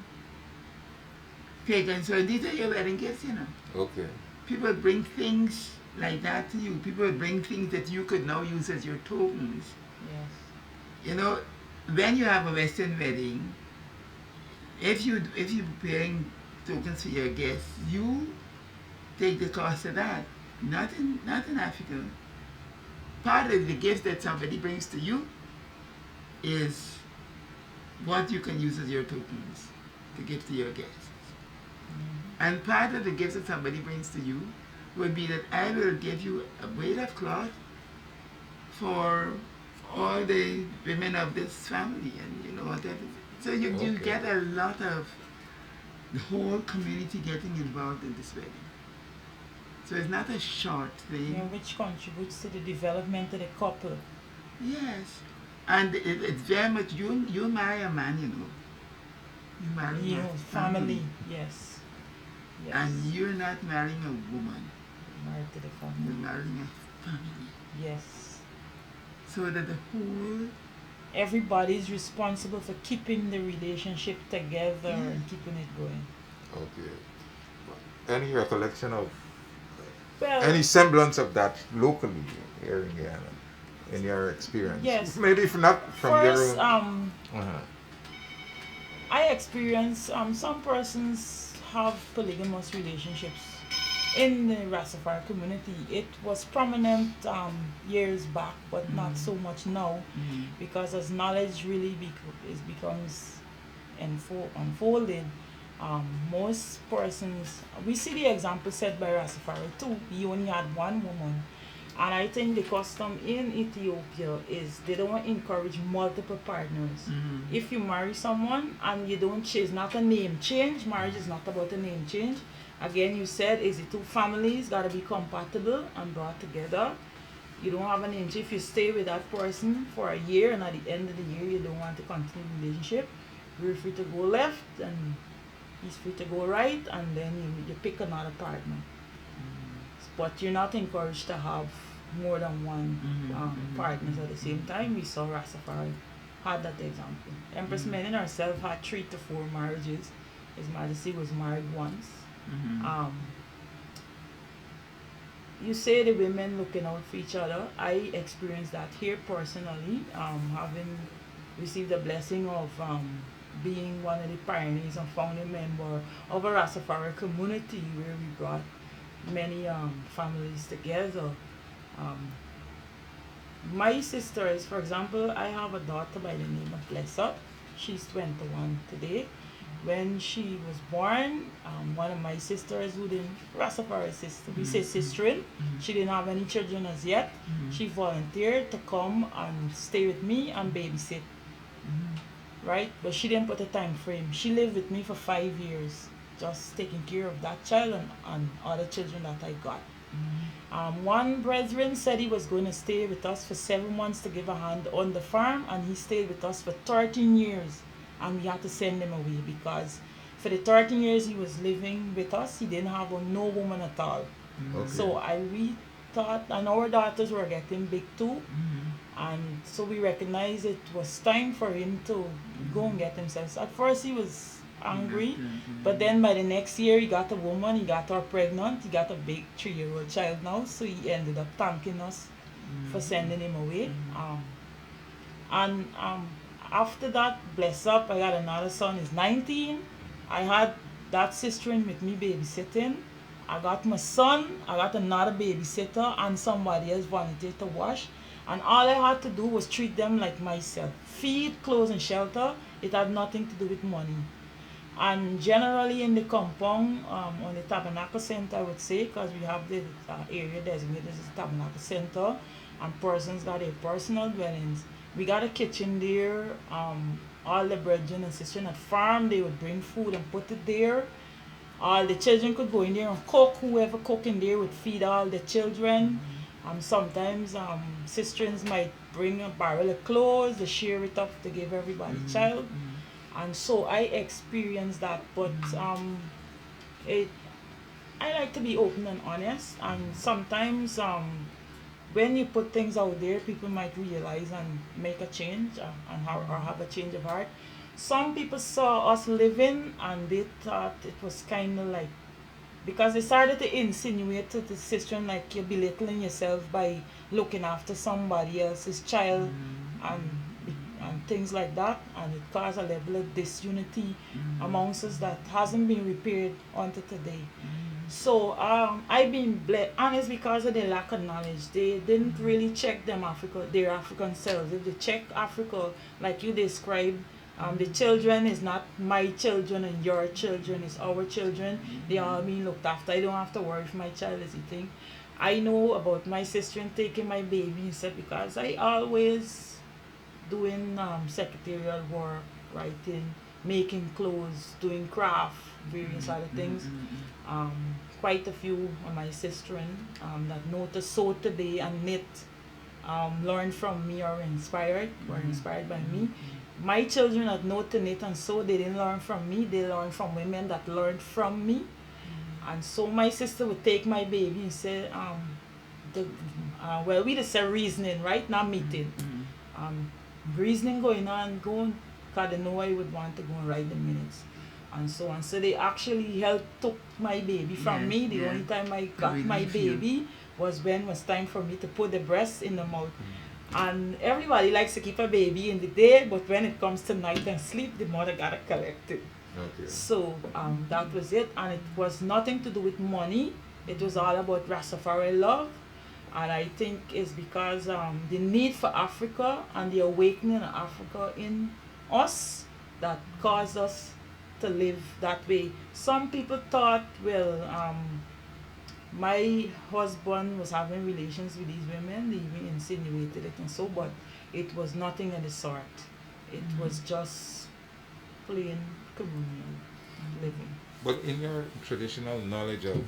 pig, and so these are your wedding gifts, you know. Okay. People bring things like that to you. People bring things that you could now use as your tokens. Yes. You know, when you have a Western wedding, if you're preparing tokens for your guests, you take the cost of that. Not in Africa. Part of the gift that somebody brings to you is what you can use as your tokens to give to your guests. And part of the gifts that somebody brings to you would be that I will give you a weight of cloth for all the women of this family, and you know whatever. So you get a lot of the whole community getting involved in this wedding. So it's not a short thing. Yeah, which contributes to the development of the couple. Yes. And it's very much, you marry a man, you know. You marry a family. Yes. Yes. And you're not marrying a woman. Married to the You're family. marrying a family. Yes. So that the whole... Everybody's responsible for keeping the relationship together and keeping it going. Okay. Any recollection of Well, any semblance of that locally here in Guyana, in your experience? Yes. Maybe if not from first, your own. I experience some persons have polygamous relationships in the Rastafari community. It was prominent years back, but not so much now, because as knowledge really becomes unfolded, most persons, we see the example set by Rastafari too. He only had one woman. And I think the custom in Ethiopia is they don't encourage multiple partners. If you marry someone and you don't change, not a name change, marriage is not about a name change. Again, you said is the two families got to be compatible and brought together. You don't have a name change. If you stay with that person for a year and at the end of the year you don't want to continue the relationship, you're free to go left and he's free to go right, and then you pick another partner. But you're not encouraged to have more than one partners at the same time. We saw Rastafari had that example. Empress Menen herself had 3 to 4 marriages. His Majesty was married once. You say the women looking out for each other. I experienced that here personally, having received the blessing of being one of the pioneers and founding member of a Rastafari community where we brought many families together. My sisters, for example, I have a daughter by the name of Blessa. She's 21 today. When she was born, one of my sisters who didn't, Rastafari sister, we say sister, she didn't have any children as yet. She volunteered to come and stay with me and babysit. Right? But she didn't put a time frame. She lived with me for 5 years, just taking care of that child and other children that I got. One brethren said he was going to stay with us for 7 months to give a hand on the farm, and he stayed with us for 13 years, and we had to send him away because for the 13 years he was living with us, he didn't have no woman at all. So we thought, and our daughters were getting big too, and so we recognized it was time for him to go and get himself. At first he was angry, but then by the next year he got a woman, he got her pregnant, he got a big 3-year-old child now, so he ended up thanking us for sending him away. After that, bless up, I got another son, he's 19. I had that sister with me babysitting, I got my son, I got another babysitter, and somebody else volunteered to wash. And all I had to do was treat them like myself. Feed, clothes, and shelter. It had nothing to do with money. And generally in the compound, on the Tabernacle Center, I would say, because we have the area designated as the Tabernacle Center, and persons got their personal dwellings. We got a kitchen there. All the brethren and sisters at farm, they would bring food and put it there. All the children could go in there and cook. Whoever cook in there would feed all the children. Sometimes sisters might bring a barrel of clothes, they share it up to give everybody child. And so I experienced that, but it I like to be open and honest, and sometimes when you put things out there, people might realize and make a change or have a change of heart. Some people saw us living and they thought it was kind of like, because they started to insinuate to the sister like you're belittling yourself by looking after somebody else's child and things like that, and it caused a level of disunity amongst us that hasn't been repaired until today. So I've been honest because of the lack of knowledge. They didn't really check their African selves. If they check Africa like you described, the children is not my children and your children, it's our children. They all being looked after. I don't have to worry if my child is eating. I know about my sister and taking my baby and stuff because I always doing secretarial work, writing, making clothes, doing craft, various other things. Quite a few of my sisters that know to sew today and knit learn from me or were inspired by me. My children that know to knit and sew, they didn't learn from me, they learned from women that learned from me. And so my sister would take my baby and say, we just say reasoning, right? Not meeting. Reasoning going because they know I would want to go and write the minutes. And so on. So they actually took my baby from me. The only time I got my baby was when it was time for me to put the breast in the mouth. And everybody likes to keep a baby in the day, but when it comes to night and sleep, the mother gotta collect it. Okay. So that was it, and it was nothing to do with money. It was all about Rastafari love, and I think it's because the need for Africa and the awakening of Africa in us that caused us to live that way. Some people thought, my husband was having relations with these women, they even insinuated it and so, but it was nothing of the sort. It was just plain communal living. But in your traditional knowledge of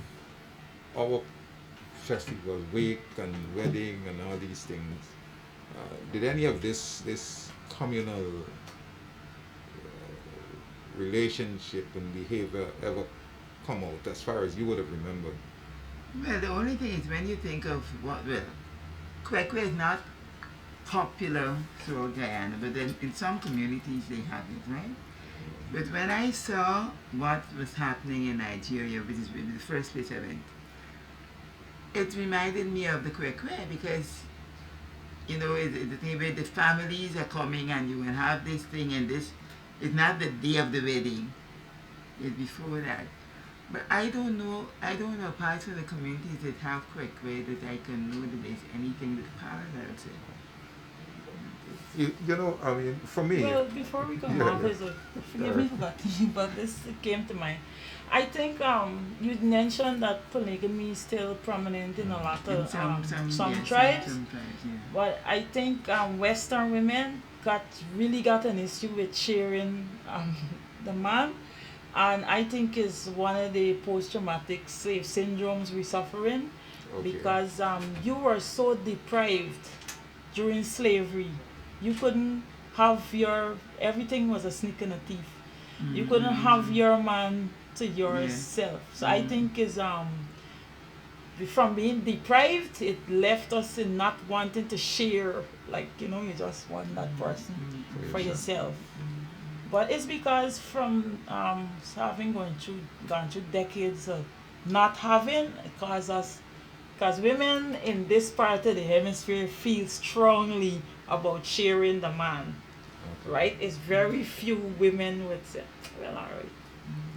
our festivals, wake and wedding and all these things, did any of this communal relationship and behavior ever come out as far as you would have remembered? Well, the only thing is when you think of Kwekwe is not popular throughout Guyana, but then in some communities they have it, right? But when I saw what was happening in Nigeria, which is the first place I went, it reminded me of the Kwekwe because, the thing where the families are coming and you will have this thing and this. It's not the day of the wedding. It's before that. But I don't know parts of the communities that have Kwekwe that I can know that there's anything that parallels it. For me... Well, before we go on, forgive me for that, but this came to mind. I think you mentioned that polygamy is still prominent in a lot of some tribes. But I think Western women really got an issue with sharing the man, and I think is one of the post-traumatic slave syndromes we're suffering, because you were so deprived during slavery. You couldn't have everything was a sneak and a thief. You couldn't have your man to yourself. So I think is from being deprived, it left us in not wanting to share, you just want that person for yourself. But it's because from having gone through decades of not having, it caused us, because women in this part of the hemisphere feel strongly about sharing the man, right? It's very few women would say, well, all right.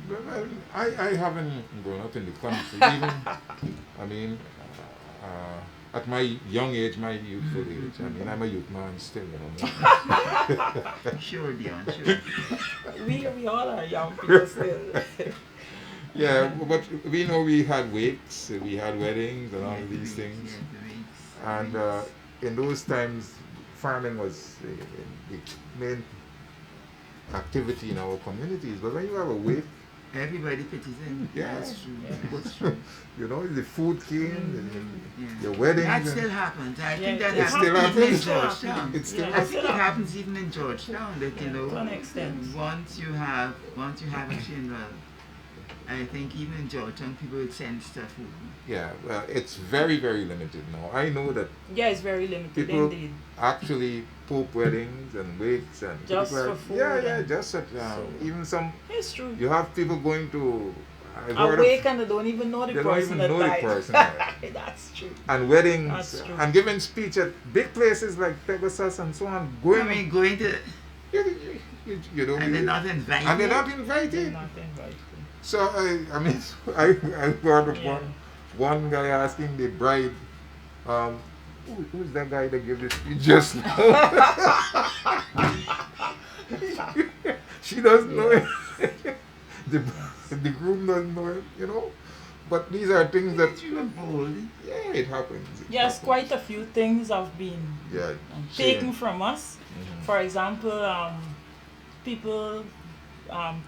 Well, I haven't grown up in the country. Even, I mean, at my young age, my youthful age, I mean, I'm a youth man still, you know. Sure, Dion, sure. We all are young people still. Yeah, but we know we had wakes, we had weddings, and all Yes, of the these weeks, things. yes, the weeks, the And weeks. in those times, farming was the main activity in our communities. But when you have a wake, Everybody pitches in. yeah, That's true. Yeah. That's true. you know, the food came, Yeah. the weddings. That still happens. I think Yeah, that it still happens even in happens. Georgetown. It still Yeah, I happens. think it happens even in Georgetown that you Yeah, know to an extent. once you have a funeral, I think even in Georgetown people would send stuff over. Yeah, well, it's very, very limited now. I know that Yeah, it's very limited people indeed. actually pope weddings and wakes and Just people for food yeah, and just at, so- even some, It's true. you have people going to, I've heard Awake of, and they don't even know the they don't person even that know the died. person. That's true. And weddings That's true. and giving speech at big places like Pegasus and so on, I going, mean, going to you know, and they're not invited. and they're not They're invited. not invited. So I mean, I heard of Yeah. one guy asking the bride, who's that guy that gave the speech just now? She doesn't know it. the, the groom doesn't know it, you know. But these are things that, You were bold. yeah, it happens. It Yes, happens. quite a few things have been Yeah. taken from us. Mhm. For example, people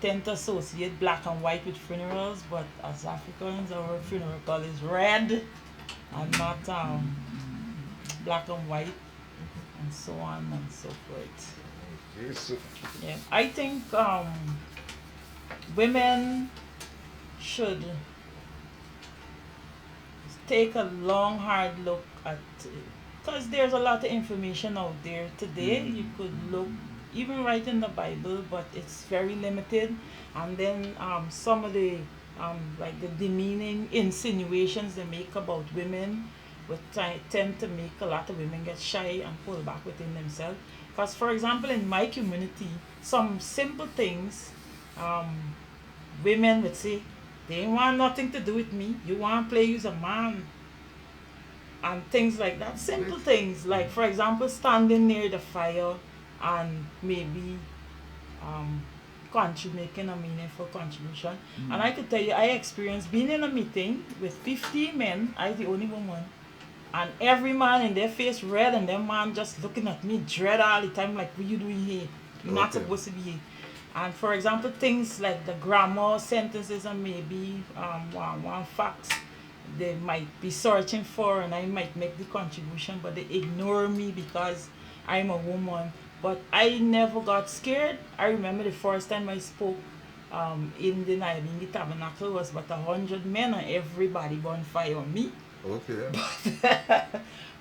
tend to associate black and white with funerals, but as Africans, our funeral color is red and not black and white, and so on and so forth. Okay, so, Yeah, I think women should take a long, hard look at, because there's a lot of information out there today. You could look even right in the Bible, but it's very limited. And then some of the like the demeaning insinuations they make about women would tend to make a lot of women get shy and pull back within themselves. Because, for example, in my community, some simple things, women would say, they ain't want nothing to do with me. You want to play, you's a man. And things like that. Simple things. Like, for example, standing near the fire and maybe making a meaningful contribution. And I could tell you, I experienced being in a meeting with 15 men, I the only woman, and every man in their face red, and their man just looking at me dread all the time, like, what you doing here? You're not Okay. supposed to be here. And for example, things like the grammar, sentences, and maybe one facts they might be searching for, and I might make the contribution, but they ignore me because I'm a woman. But I never got scared. I remember the first time I spoke in the tabernacle was about 100 men, and everybody bonfire on me. okay.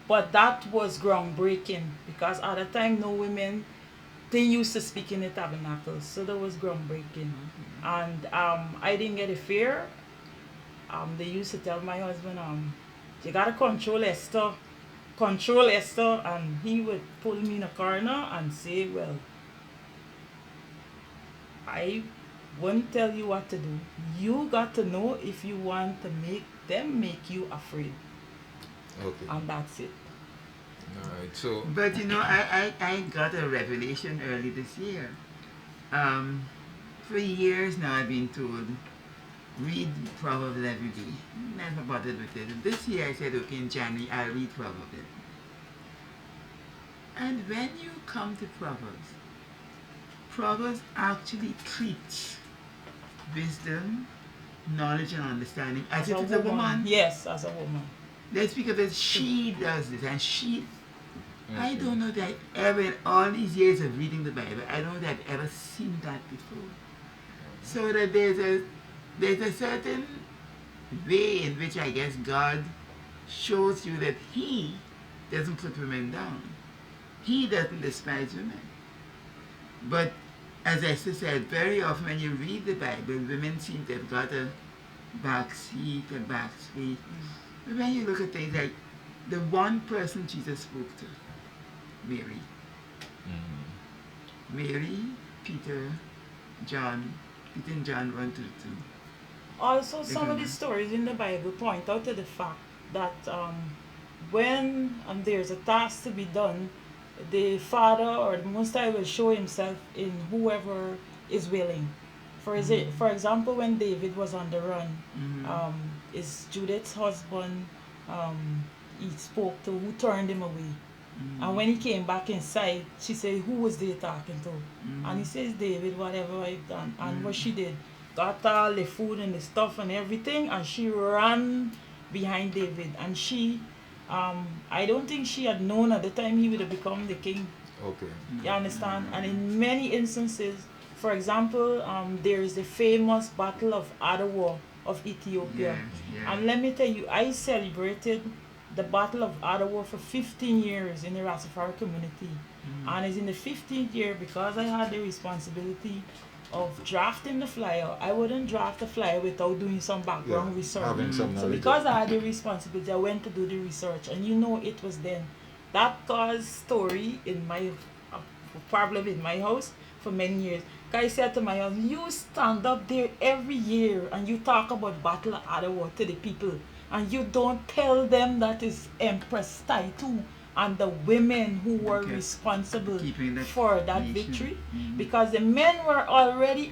But that was groundbreaking because at the time no women they used to speak in the tabernacle, so that was groundbreaking. And I didn't get a fear. They used to tell my husband, you gotta control Esther, and he would pull me in a corner and say, well, I won't tell you what to do. You got to know if you want to make them make you afraid, Okay. and that's it. Alright, so, But you know, I got a revelation early this year. For years now I've been told, read Proverbs every day. Never bothered with it. This year I said, okay, in January I'll read Proverbs. And when you come to Proverbs, Proverbs actually treat wisdom, knowledge, and understanding as if it's a woman. Yes, as a woman. Let's speak of it. She does this, and she. I don't know that ever in all these years of reading the Bible, I don't know that I've ever seen that before. So that there's a certain way in which I guess God shows you that He doesn't put women down. He doesn't despise women. But as Esther said, very often when you read the Bible, women seem to have got a back seat, a back street. But when you look at things like the one person Jesus spoke to, Mary. Mary, Peter, John, It in John 1 to 2. Also, If some of I'm the right. stories in the Bible point out to the fact that when there's a task to be done, the Father or the Most High will show Himself in whoever is willing. For example, when David was on the run, Mm-hmm. um, is Judith's husband, um, he spoke to who turned him away. And Mm-hmm. when he came back inside, she said, "Who was they talking to?" And Mm-hmm. he says, "David, whatever I've done." And what Mm-hmm. she did, got all the food and the stuff and everything, and she ran behind David. And I don't think she had known at the time he would have become the king. Okay. You understand? And Mm-hmm. in many instances, for example, there is the famous Battle of Adawa of Ethiopia. Yes, yes. And let me tell you, I celebrated the Battle of Ottawa for 15 years in the Rastafari community. Mm-hmm. And it's in the 15th year because I had the responsibility of drafting the flyer. I wouldn't draft the flyer without doing some Yeah, background research. having some Mm-hmm. So knowledge. because I had the responsibility, I went to do the research. And you know it was then. That caused story in my problem in my house for many years. I said to my husband, "You stand up there every year and you talk about Battle of Ottawa to the people, and you don't tell them that is Empress Taitu and the women who were Okay. responsible Keeping that for that nation. victory, Mm-hmm. because the men were already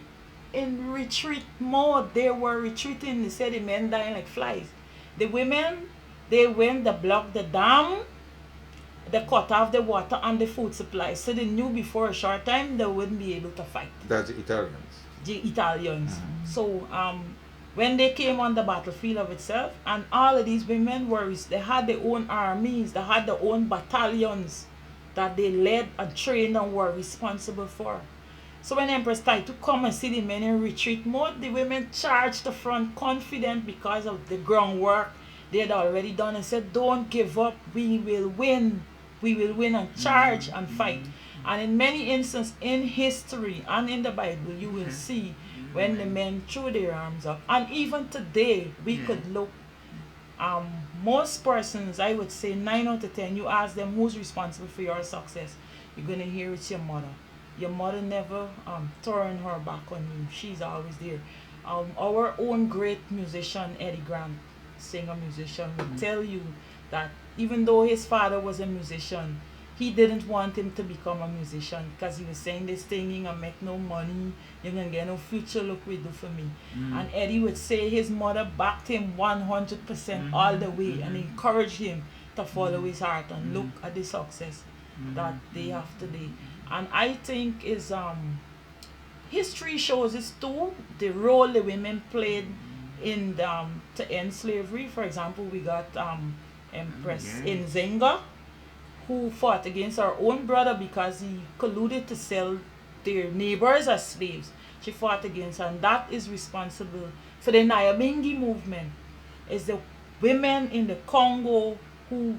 in retreat mode. They were retreating. They said the men dying like flies. The women, they went, they blocked the dam, they cut off the water and the food supply. So they knew before a short time they wouldn't be able to fight That's the Italians. the Italians. Mhm. So when they came on the battlefield of itself, and all of these women they had their own armies, they had their own battalions that they led and trained and were responsible for. So when Empress tried to come and see the men in retreat mode, the women charged the front confident because of the groundwork they had already done and said, "Don't give up, we will win. We will win," and charge and fight. And in many instances in history and in the Bible, you will see when the men threw their arms up. And even today, we Yeah. could look, um, most persons, I would say 9 out of 10, you ask them who's responsible for your success, you're going to hear it's your mother. Your mother never turned her back on you. She's always there. Our own great musician, Eddie Grant, singer musician, will tell you that even though his father was a musician, he didn't want him to become a musician because he was saying this thing, you gonna make no money, you gonna get no future, look what you do for me. And Eddie would say his mother backed him 100% all the way and encouraged him to follow his heart and look at the success that they have today. And I think is history shows us too the role the women played in to end slavery. For example, we got Empress Nzenga, who fought against her own brother because he colluded to sell their neighbors as slaves. She fought against her, and that is responsible for the Nyabingi movement. It's the women in the Congo who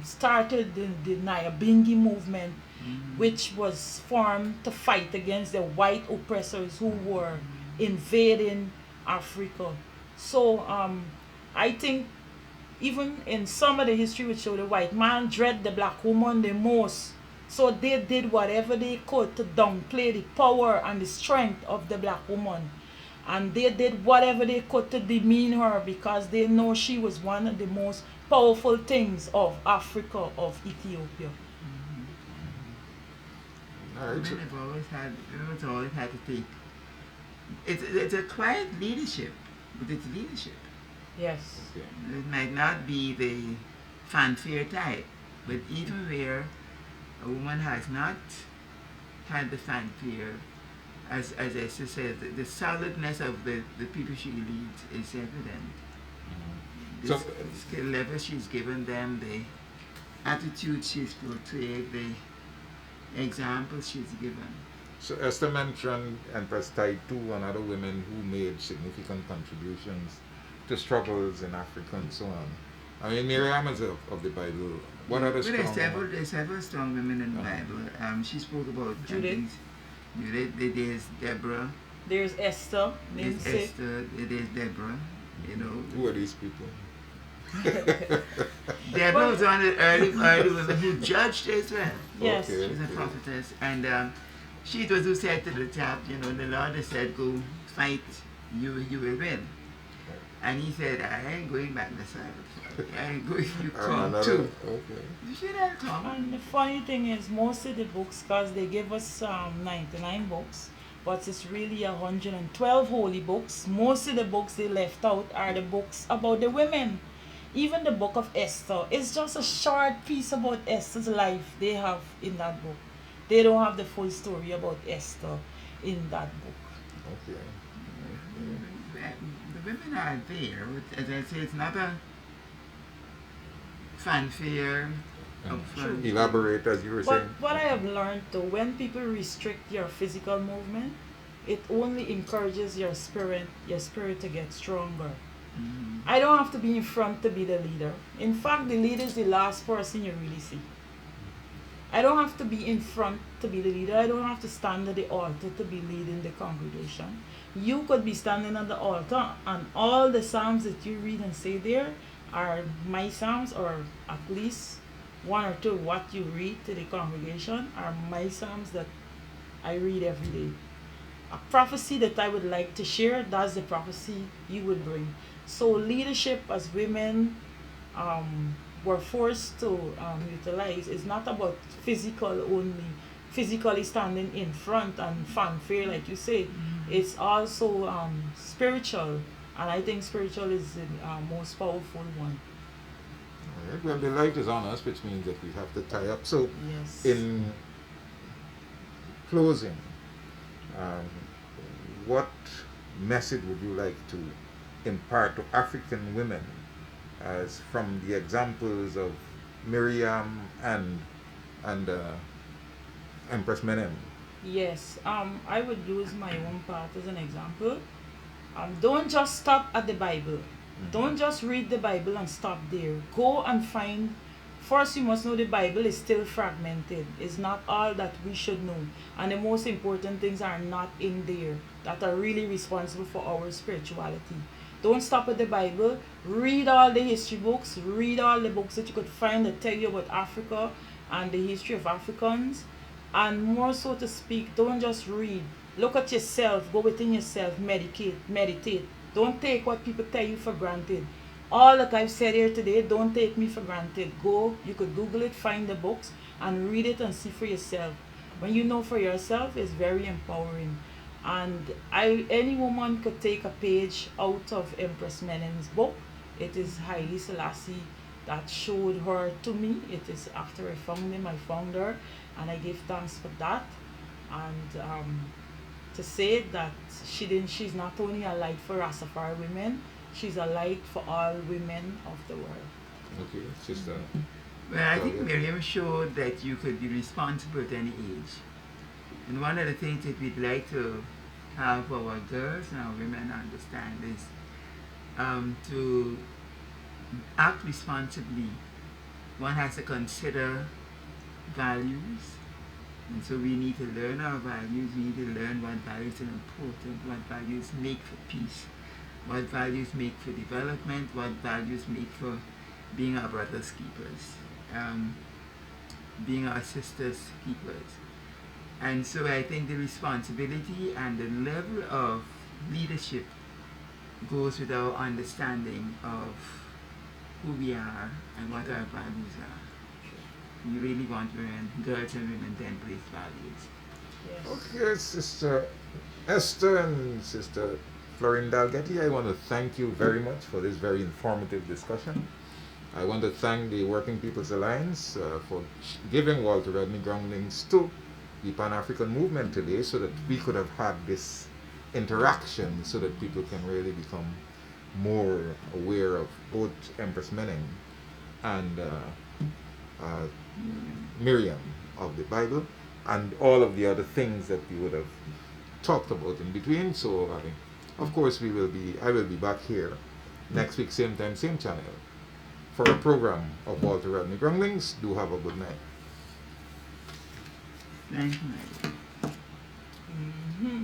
started the Nyabingi movement, which was formed to fight against the white oppressors who were invading Africa. So I think even in some of the history which show the white man dread the black woman the most. So they did whatever they could to downplay the power and the strength of the black woman. And they did whatever they could to demean her because they know she was one of the most powerful things of Africa, of Ethiopia. All right. Women have always had to take. It's a quiet leadership, but it's leadership. Yes. Okay. It might not be the fanfare type, but even where a woman has not had the fanfare, as Esther says, the solidness of the people she leads is evident. The So- skill level she's given them, the attitude she's portrayed, the examples she's given. So Esther mentioned Empress Taitu and other women who made significant contributions to struggles in Africa and so on. I mean, Miriam is of the Bible. What other Well, strong there's several strong women in the Bible. She spoke about Judith. There's Deborah. There's Esther, There's namesake. Esther. There's Deborah. You know, Who are these people? Deborah was one of the early women who judged Israel. Yes. Okay. She's a prophetess, and she it was who said to the chap, the Lord has said, go fight, you will win. And he said, I ain't going back myself. I ain't going, you come too. Okay. You see that, Tom? And the funny thing is, most of the books, because they give us 99 books, but it's really 112 holy books. Most of the books they left out are the books about the women. Even the book of Esther is just a short piece about Esther's life they have in that book. They don't have the full story about Esther in that book. Okay. The women are there. As I say, it's not a fanfare. Elaborate, as you were But saying. what I have learned though, when people restrict your physical movement, it only encourages your spirit to get stronger. Mm-hmm. I don't have to be in front to be the leader. In fact, the leader is the last person you really see. I don't have to be in front to be the leader. I don't have to stand at the altar to be leading the congregation. You could be standing at the altar and all the psalms that you read and say there are my psalms, or at least one or two what you read to the congregation are my psalms that I read every day. A prophecy that I would like to share, that's the prophecy you would bring. So leadership as women were forced to utilize is not about physical only, physically standing in front and fanfare like you say. Mm-hmm. It's also spiritual, and I think spiritual is the most powerful one. All right. Well, the light is on us, which means that we have to tie up. So, Yes. in closing, um, what message would you like to impart to African women, as from the examples of Miriam and Empress Menem? Yes, I would use my own part as an example. Don't just stop at the Bible. Don't just read the Bible and stop there. Go and find. First, you must know the Bible is still fragmented. It's not all that we should know. And the most important things are not in there that are really responsible for our spirituality. Don't stop at the Bible. Read all the history books. Read all the books that you could find that tell you about Africa and the history of Africans. And more so to speak, don't just read. Look at yourself. Go within yourself. Meditate. Don't take what people tell you for granted. All that I've said here today, don't take me for granted. Go, you could Google it, find the books, and read it and see for yourself. When you know for yourself, it's very empowering. And any woman could take a page out of Empress Menem's book. It is Haile Selassie that showed her to me. It is after I found him, I found her, and I give thanks for that. And to say that she's not only a light for Rastafari women, she's a light for all women of the world. Okay, Sister. Well, I think Miriam showed that you could be responsible at any age. And one of the things that we'd like to have our girls and our women understand is to act responsibly. One has to consider values. And so we need to learn our values. We need to learn what values are important, what values make for peace, what values make for development, what values make for being our brothers' keepers, being our sisters' keepers. And so I think the responsibility and the level of leadership goes with our understanding of who we are and what our values are. We really want women, girls and women to embrace values. Yes. Okay, Sister Esther and Sister Florinda Algetti, I want to thank you very much for this very informative discussion. I want to thank the Working People's Alliance for giving Walter Rodney Groundings to the Pan-African movement today, so that we could have had this interaction, so that people can really become more aware of both Empress Menem and Miriam of the Bible, and all of the other things that we would have talked about in between. So of course I will be back here next week, same time, same channel, for a program of Walter Rodney Groundings. Do have a good night. Thank you. Mm-hmm.